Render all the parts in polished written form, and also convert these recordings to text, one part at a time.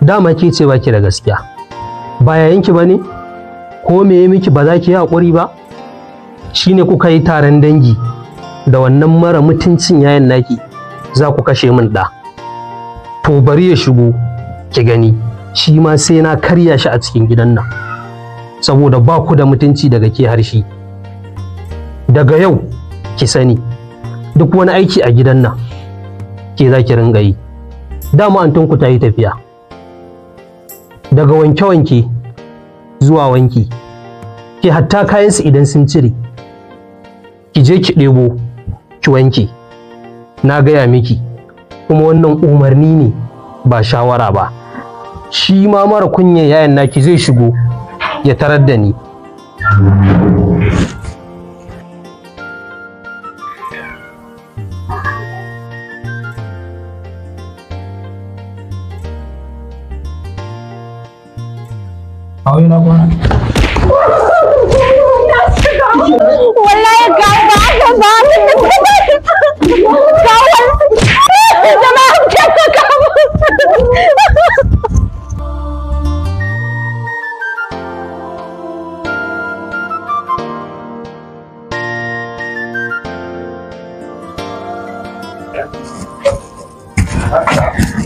dama ke ce baki da gaskiya, ba yayanki ba ne? Ko me ya miki ba za ki yi haƙuri ba? Shine kuka yi taron dangi da wannan mara mutuncin yayan naki za ku kashe min ɗa. To bari ya shigo ki gani, shi ma sai na karya shi a cikin gidan nan, saboda ba ku da mutunci daga ke harshe. Daga yau ki sani duk wani aiki a gidan nan ke za ki ringa yi. Dama antunku ta yi tafiya, daga wanke-wanke zuwa wanki, ke hatta kayansu idan sun cire ki je ki ɗebo ki wanke. Na gaya miki, kuma wannan umarni ne ba shawara ba. Shi ma mara kunya yayan naki zai shigo ya tarar da ni. Wallahi ga ba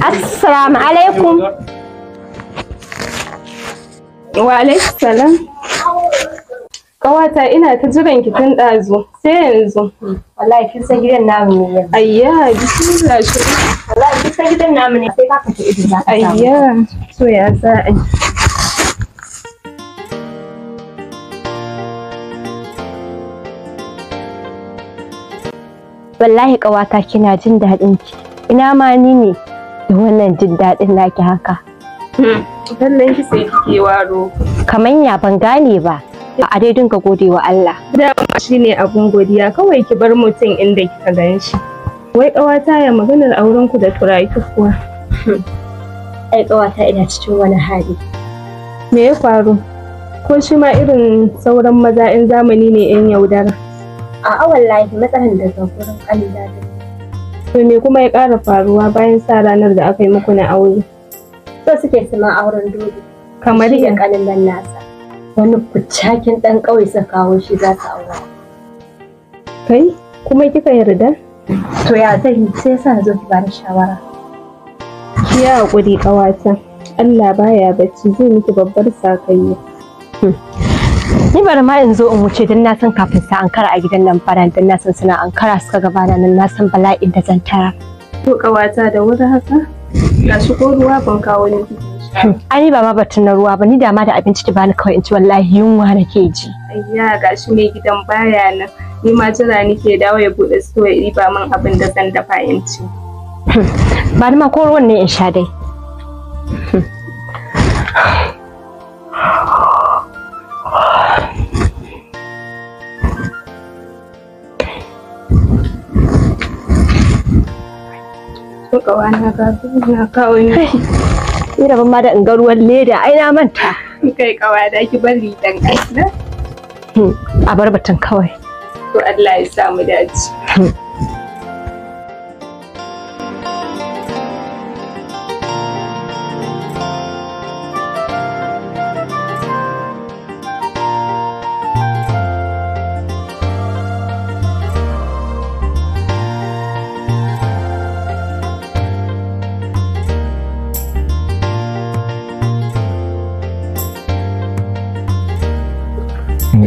Assalamu alaikum. Wa alaikum salam. Kawata ina ta jiran ki tun ɗazu sai yanzu. Wallahi kin san gidan namu ne yanzu. Ayya bismillah shi. Wallahi kin san gidan namu ne sai ka fita ido za ka samu. Ayya to ya za a yi. Wallahi kawata kina jin daɗin ki. Ina ma ni ne da wannan jin daɗin naki haka. Kallon ki sai kike waro. Kaman ya ban gane ba. A dai dinga gode wa Allah. Dama shi ne abun godiya, kawai ki bar mutum inda kika gan shi. Wai ƙawata ya maganar auren ku da turaki kuwa. Ai ƙawata ina cikin wani hali. Me ya faru? Ko shi ma irin sauran maza 'yan zamani ne 'yan yaudara? A'a wallahi matsalar daga gurin Allah da. To me kuma ya ƙara faruwa bayan sa ranar da aka yi muku na aure? So suke su ma auren dole. Kamar ya ya kalilan nasa. Wani kucakin ɗan ƙauye suka kawo shi za su aura. Kai kuma kika yarda? To ya zai sai sa zo ki bani shawara. Ki yi haƙuri ƙawata. Allah baya bacci zai miki babbar sakayya. Ni bari ma in zo in wuce don na san kafin sa ankara a gidan nan fara don na san suna ankara suka gabana nan na san bala'in da zan tara. To ƙawata da wuri haka? Gashi ko ruwa ban kawo miki. Ai ba ma batun na ruwa ba, ni da ma da abinci ki bani kawai in ci, wallahi yunwa nake ji. Ayya gashi mai gidan baya nan, ni ma jira nake dawo ya bude sto ya riba min abin da zan dafa in ci. Ba ni ma ko ruwan ne in sha dai. To kawana ga na kawo miki. Ni da ban ma da in ga ruwan leda ai na manta. Kai kawana ki bari dan Allah. A bar batun kawai. To Allah ya sa mu dace.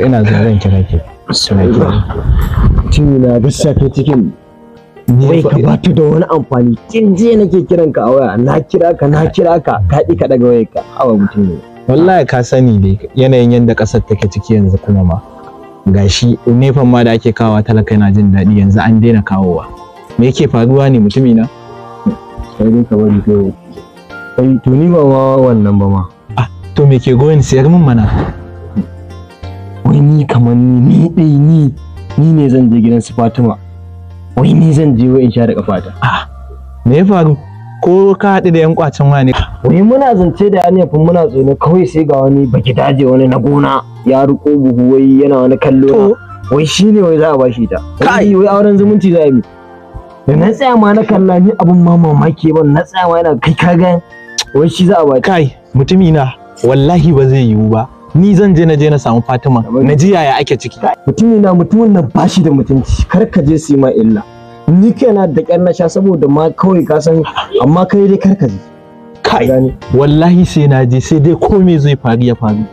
Ina zaren kira ke suna kira Tina duk safe cikin wai ka bata da wani amfani. Kin je nake kiran ka a waya, na kira ka ka ka daga wayar ka. Hawa mutum ne. wallahi ka sani dai yanayin yadda kasar take ciki yanzu kuma ma gashi nefan ma da ake kawowa talaka yana jin daɗi yanzu an daina kawowa. Me yake faruwa ne mutumi na? Sai dai ka bari kai. Kai to ni ba ma wannan ba ma. To me ke goyin siyar min mana? Wai ni kamar ni ne zan je gidan su Fatima. Wai ni zan je wai in sha da kafata. Me ya faru? Ko ka haɗu da yan kwacin wani? Wai muna zance da yanefin muna tsone kawai sai ga wani baki daje wani na gona ya riko buhu wai yana wani kallo. Wai shine wai za a bashi ta. Kai wai auren zumunci za a yi. Da na tsaya ma na kalla ni abun ma mamaki ban na tsaya ma yana kai kaga wai shi za a ba. Kai mutumi na wallahi ba zai yiwu ba. Ni zan je na samu Fatima na ji yaya ake ciki. Mutumin nan ba shi da mutunci, kar ka je su yi ma illa. Ni kaina da ƙyar na sha saboda ma kawai ka san, amma kai dai kar ka je. Kai wallahi sai na je, sai dai ko me zai faru ya faru.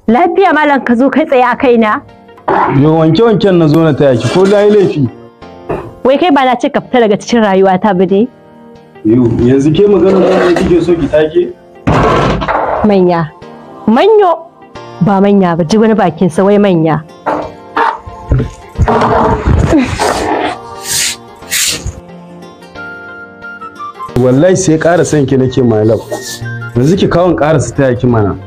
Lafiya malam ka zo kai tsaye a kaina? Yo wanke-wanken na zo na taya ki ko dai laifi? Wai kai ba na ce ka fita daga cikin rayuwata ba dai? Yanzu ke maganar da kike so ki take? Manya. Manyo ba manya ba, ji wani bakin sa wai manya. Wallahi sai ƙara son ki nake my love. Yanzu ki kawon ƙara su taya ki mana.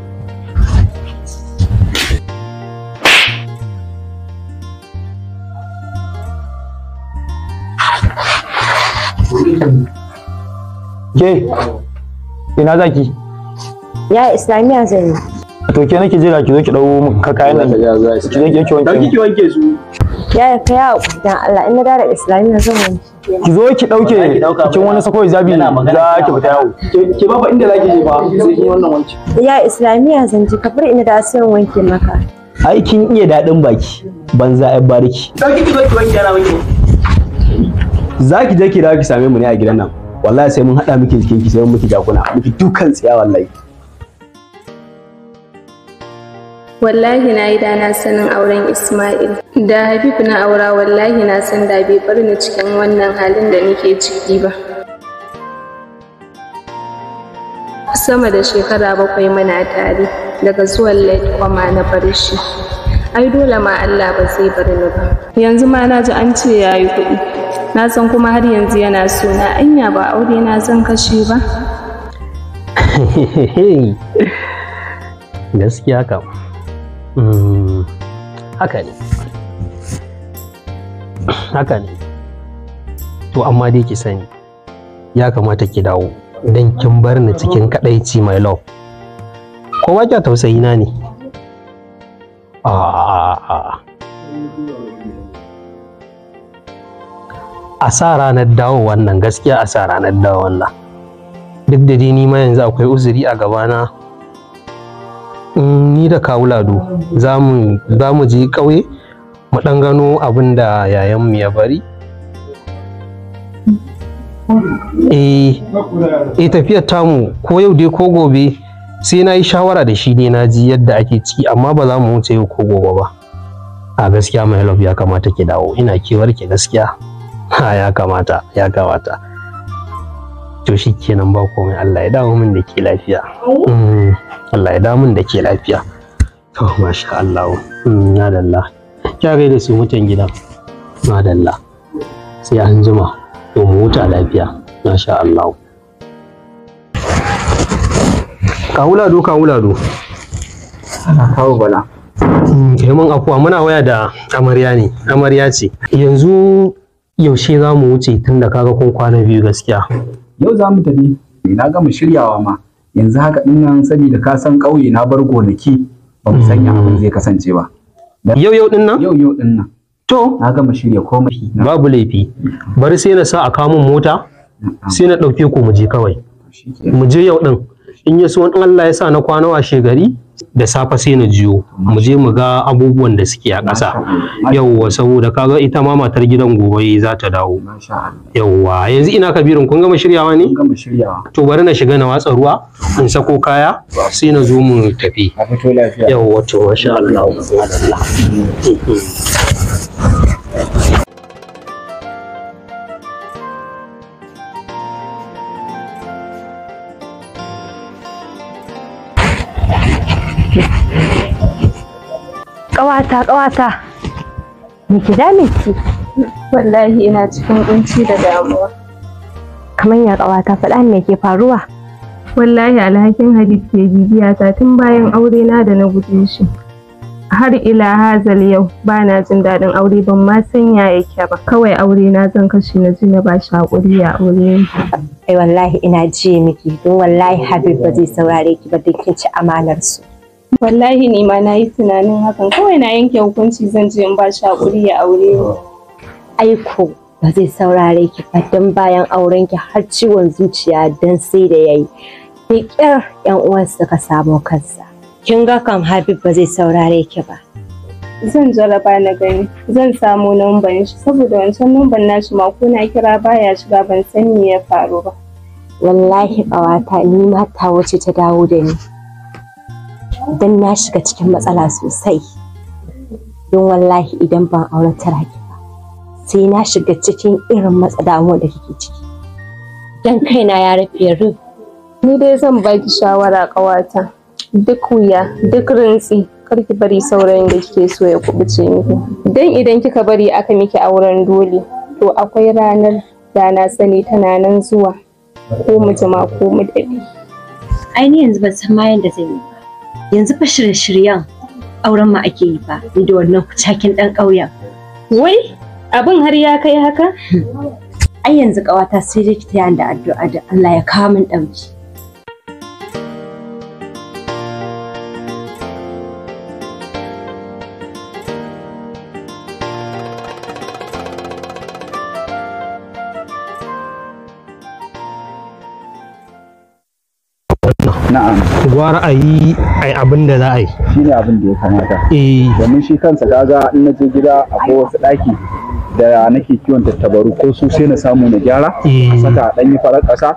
Ke ina zaki? Ya Islamiya zan yi. To ke nake jira ki zo ki dau ka kayan nan da za ki je ki wanke. Ki wanke su. Ya kai ya dan Allah in na da Islamiya zan wanke. Ki zo ki dauke cikin wani sako zabi za ki fita yawo. Ke ba inda zaki je ba sai ki wannan wanke. Ya Islamiya zan ji kafar ina da asirin wanke maka. Ai kin iya dadin baki banza ai bariki. Dauki ki zo ki wanke ana wanke. Zaki je ki dawo ki same mu ne a gidan nan. Wallahi sai mun hada miki jikin ki sai mun miki jakuna miki dukan tsiya wallahi. Wallahi na yi da na sanin auren Ismail. Da Habib na aura wallahi na san da bai bar ni cikin wannan halin da nake ciki ba. Sama da shekara 7 muna tare daga zuwan late kwama na bar shi. Ai dole ma Allah ba zai bar ni ba. Yanzu ma na ji an ce yayi kuɗi. Na san kuma har yanzu yana so na, anya ba aure na zan kashe ba. Gaskiya kam. Haka ne. Haka ne. To amma dai ki sani ya kamata ki dawo don kin bar ni cikin kadaici my love. Ko ba kya tausayi na ne? A sa ranar dawo wannan, gaskiya a sa ranar dawo wannan. Duk da dai ni ma yanzu akwai uzuri a gabana. Ni da kawu Lado za mu je ƙauye mu ɗan gano abin da yayanmu ya bari. Tafiyar tamu ko yau dai ko gobe sai na yi shawara da shi ne na ji yadda ake ciki, amma ba za mu wuce yau ko gobe ba. A gaskiya my love ya kamata ki dawo, ina kewar ki gaskiya. Ya kamata. To shi kenan ba komai, Allah ya dawo min da ke lafiya. Allah ya dawo min da ke lafiya. To masha Allah. Madalla. Kya gaida su mutan gida. Madalla. Sai an jima. To mu huta lafiya. Masha Allah. Kawulado. Ana kawo bala. Kai mun afuwa muna waya da amarya ne. Amarya ce. Yanzu yaushe za mu wuce tun da kaga kun kwana biyu gaskiya. Yau za mu tafi, na gama shiryawa ma. Yanzu haka dinnan saboda ka san ƙauye na bar gonaki ba mu sanya abin zai kasance ba. Yau dinnan? Yau dinnan. To, na gama shirya komai. Babu laifi. Bari sai na sa a kawo min mota sai na ɗauke ku mu je kawai. Mu je yau din. In ya so in Allah ya sa na kwana washe gari da safe sai na jiyo mu je mu ga abubuwan da suke a ƙasa. Yawwa saboda kaga ita ma matar gidan gobe za ta dawo. Yawwa yanzu ina Kabirin kun gama shiryawa ne? Gama shiryawa. To bari na shiga na watsa ruwa in sako kaya sai na zo mu tafi. A fito lafiya. Yawwa to masha Allah. Ƙawata, me ki dame ki? Wallahi ina cikin kunci da damuwa. Kamar ya ƙawata faɗa me ke faruwa? Wallahi alhakin Habib ke bibiya ta tun bayan aure na da na guje shi. Har ila hazal yau ba na jin daɗin aure, ban ma sanya yake ba. Kawai aure na zan kashe na ji na ba shi haƙuri ya aure. Ai wallahi ina ji miki, don wallahi Habib ba zai saurare ki ba, duk kin ci amanar su. Wallahi ni ma na yi tunanin hakan, kawai na yanke hukunci zan je in ba shi haƙuri ya aure. Aiko ba zai saurare ki ba, don bayan auren ki har ciwon zuciya dan sai da yayi. Da ƙyar ƴan uwansa suka samu kansa. Kin ga kam Habib ba zai saurare ki ba. Zan jaraba na gani, zan samu numban shi saboda wancan numban nashi ma ko na kira baya shiga, ban san me ya faru ba. Wallahi ƙawata ni ma ta wuce ta dawo da ni. Dan na shiga cikin matsala sosai. Don wallahi idan ban aure tara ki ba, sai na shiga cikin irin damuwa da kike ciki. Dan kaina ya rufe rub. Ni dai zan baki shawara ƙawata. Duk wuya, duk rintsi, kar ki bari saurayin da kike so ya kubuce miki. Dan idan kika bari aka miki auren dole, to akwai ranar da na sani tana nan zuwa. Ko mu jima ko mu daɗe. Ai ni yanzu ban san ma yanda zan yi ba. Yanzu fa shirye-shiryen auren ma ake yi ba, ni da wannan kucakin ɗan ƙauyen. Wai, abin har ya kai haka? Ai yanzu ƙawata sai dai ki taya da addu'a da Allah ya kawo min ɗauki. Na'am. Gwara a yi abin da za a yi. Shi ne abin da ya kamata. Domin shi kansa kaga in na je gida akwai wasu ɗaki da nake kiwon tattabaru ko su sai na samu na gyara. Saka ɗan yi farar ƙasa.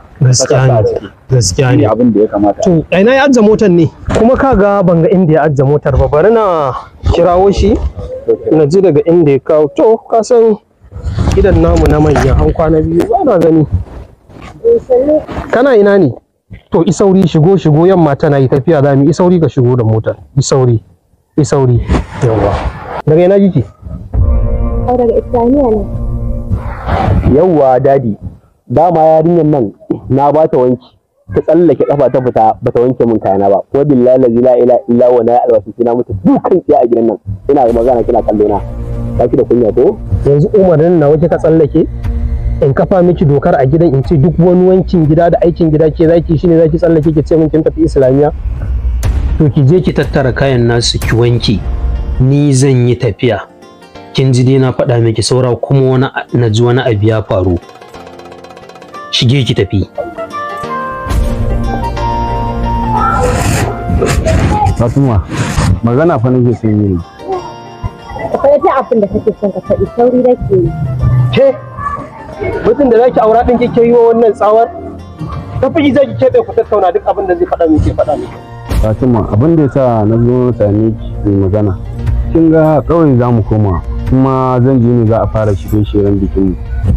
Gaskiya ne. Abin da ya kamata. To ina ya ajje motar ne? Kuma kaga ban ga inda ya ajje motar ba, bari na kirawo shi na ji daga inda ya kawo. To ka san gidan namu na manya an kwana biyu ba na gani. Kana ina ne? To isauri shigo yamma tana yi tafiya za mu isauri ka shigo da motar. Isauri yawa. Daga ina kike? Daga Islamiya ne. Yawwa dadi, dama yarinyar nan na ba ta wanki, ta tsallake kafa ta fita ba ta wanke min kayana ba. Ko billahi la ilaha illa huwa na alwashi kina mutu dukan tsiya a gidan nan. Ina ga magana kina kallo na. Baki da kunya ko? Yanzu umarnin nawa kika tsallake? In kafa miki dokar a gidan in ce duk wani wankin gida da aikin gida ke zaki shine zaki tsallake ki ce min kin tafi Islamiya? To ki je ki tattara kayan nasu ki wanki, ni zan yi tafiya. Kin ji dai na faɗa miki saura kuma wani na ji wani abu ya faru. Shige ki tafi. Fatima, magana fa nake son yi. Akwai ta abin da kake son ka faɗi, sauri nake yi. Ke mutum da zaki aura din kike yi wa wannan tsawar? Tafi zaki kebe ku tattauna duk abin da zai faɗa miki miki. Fatima, abin da yasa na zo same ki magana. Kin ga kawai za mu koma, kuma zan je ne za a fara shirye-shiryen bikin mu.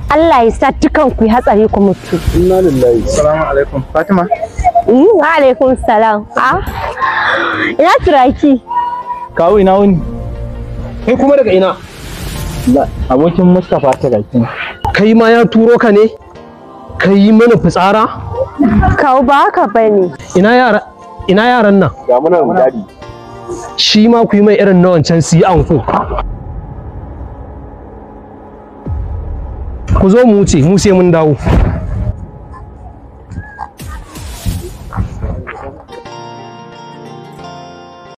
Allah ya sa dukan ku hatsari ku mutu. Inna lillahi. Assalamu alaikum. Fatima. Wa alaikum salam. Ina turaki. Kawo ina wuni? Kai kuma daga ina? Abokin Mustapha ta gaki. Kai ma ya turo ka ne? Kai yi mana fitsara? Kawo ba haka bane. Ina yaran nan? Ga muna dadi. Shi ma ku yi mai irin na wancan su yi anko. Ku zo mu wuce, mu sai mun dawo.